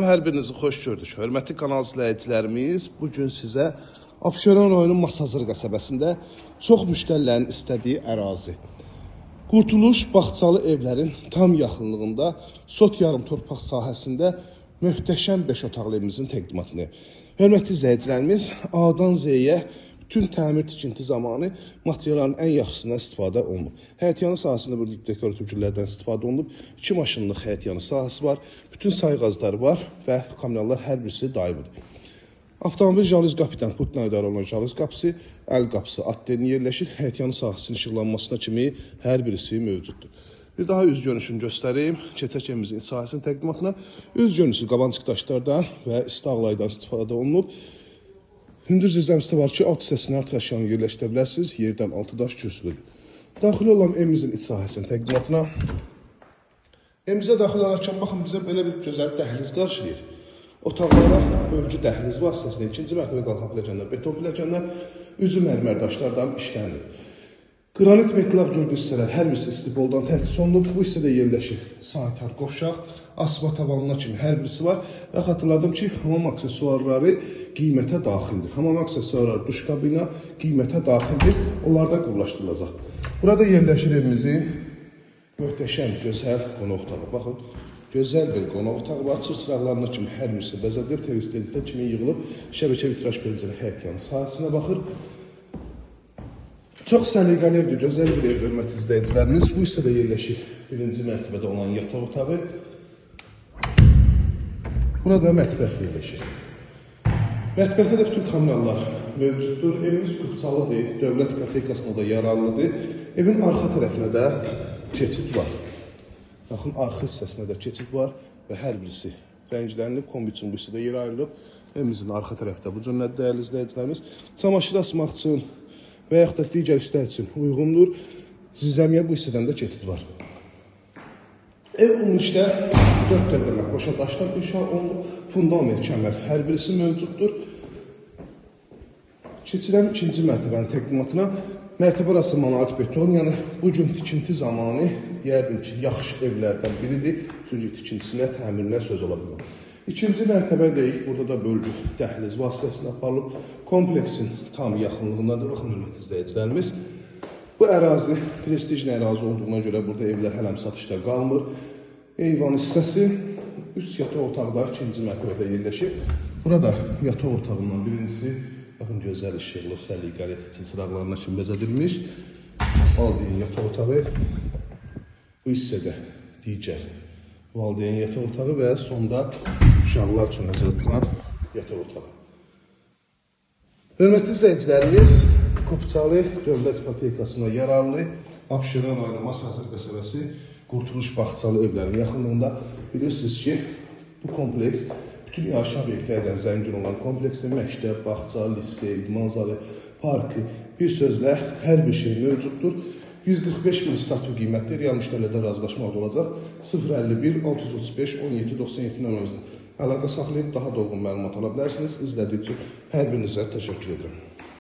Hər birinizi xoş gördük. Hörmətli kanal izləyicilərimiz, bugün sizə Abşeron rayonu Masazır qəsəbəsində çox müştərilərin istədiyi ərazi, Qurtuluş Bağçalı evlərin tam yaxınlığında sot yarım torpaq sahəsində möhtəşəm 5 otaqlı evimizin təqdimatını. Hörmətli izləyicilərimiz, A-dan Z-yə bütün təmir tikinti zamanı materialların ən yaxşısından istifadə olunub. Həyətyanı sahəsində burada dekorativ güllərdən istifadə olunub. 2 maşınlıq həyətyanı sahəsi var. Bütün sayğacları var və kameralar hər birisi daimidir. Avtomobil jaluz qapıdan pultla idarə olunan jaluz qapısı, əl qapısı, atlerini yerləşir. Həyətyanı sahəsinin işıqlanmasına kimi hər birisi mövcuddur. Bir daha üz görünüşünü göstəreyim. Keçək evimizin iç sahəsinin təqdimatına. Üz görünüşü qabancıq daşlardan və istağlaydan istifadə olunub. Hündür zizəmsi var ki, alt hissəsini artıq əşyanı yerləşdirə bilərsiniz. Yerdən 6 daş kürsülüdür. Daxili olan evimizin iç sahəsinin təqdimatına. Evimizə daxil olarkən, baxın, bizə belə bir gözəl dəhliz qarşılayır. Otaqlara bölgü dəhliz vasitəsində ikinci mərtəbə qalxan pilləkənlər, beton pilləkənlər, üzü mərmər daşlardan işlənilib. Qranit metlaq gördüyü hissələr hər birisi istipoldan təhdis olunub. Bu hissədə yerləşir sanitar qovşaq, asfalt tavanına kimi hər birisi var. Və xatırladım ki, hamam aksesuarları qiymətə daxildir. Hamam aksesuarları, duş kabina qiymətə daxildir. Onlar da qurlaşdırılacaq. Burada yerləşir evimizin möhtəşəm, gözəl qonaq otağı. Baxın, gözəl bir qonaq otağı var. Çırçıraqlarına kimi hər birisi bəzədilib, televizyon kimi yığılıb. Şəbəkə vitraj pəncərə həyətyanı sahəsinə baxır. Çox səliqəli evdir, gözəl bir ev, hörmətli izləyicilərimiz. Bu hissədə yerləşir birinci mərtəbədə olan yataq otağı. Burada mətbəx yerləşir. Mətbəxdə də bütün kameralar mövcuddur. Evimiz Qubçalıdır, dövlət ipotekasına da yararlıdır. Evin arxa tərəfinə də keçid var. Baxın, arxa hissəsinə də keçid var və hər birisi rənglənilib, kombi üçün bu hissədə yer ayrılıb. Evimizin arxa tərəfdə bu cümlədə dəyərli izləyicilərimiz çamaşır asmaq üçün və yaxud da digər işlər üçün uyğundur. Zizəmiyə bu hissədən də keçid var. Ev ümumilikdə 4 dövrəmək qoşa daşdan inşa olunub. Fundament kəmər hər birisi mövcuddur. Keçirəm ikinci mərtəbənin təqdimatına. Mərtəbə arası monolit beton, yəni bugün tikinti zamanı deyərdim ki, yaxşı evlərdən biridir. Çünki tikintisinə, təmirinə söz ola bilir. İkinci mərtəbədəyik. Burada da bölgü dəhliz vasitəsilə aparılıb. Kompleksin tam yaxınlığındadır. Baxın, hörmətli izləyicilərimiz. Bu ərazi prestijli ərazi olduğuna görə burada evlər hələm satışda qalmır. Eyvan hissəsi 3 yataq otaqda ikinci mərtəbədə yerləşir. Burada yataq otağından birincisi, baxın, gözəl işıqlı, səliqəli çırçıraqlarına kimi bəzədilmiş valideyn yataq otağı. Bu hissədə digər valideyn yataq otağı və sonda uşaqlar üçün nəzərdə tutulan yataq otağı. Hörmətli izləyicilərimiz, Qubçalı dövlət ipotekasına yararlı Abşeron rayonu Masazır qəsəbəsi Qurtuluş Bağçalı evlərin yaxınlığında bilirsiniz ki, bu kompleks bütün yaşam obyektlərdən zəngin olan kompleksin məktəb, bağça, lisey, idman zalı, parkı, bir sözlə hər bir şey mövcuddur. 145 min statü qiymətli real müştərilərdə razılaşmaq olacaq. 051 635 17 97 nömrəmizdə əlaqə saxlayıb daha dolğun məlumat ala bilərsiniz. İzlədiyi üçün hər birinizə təşəkkür edirəm.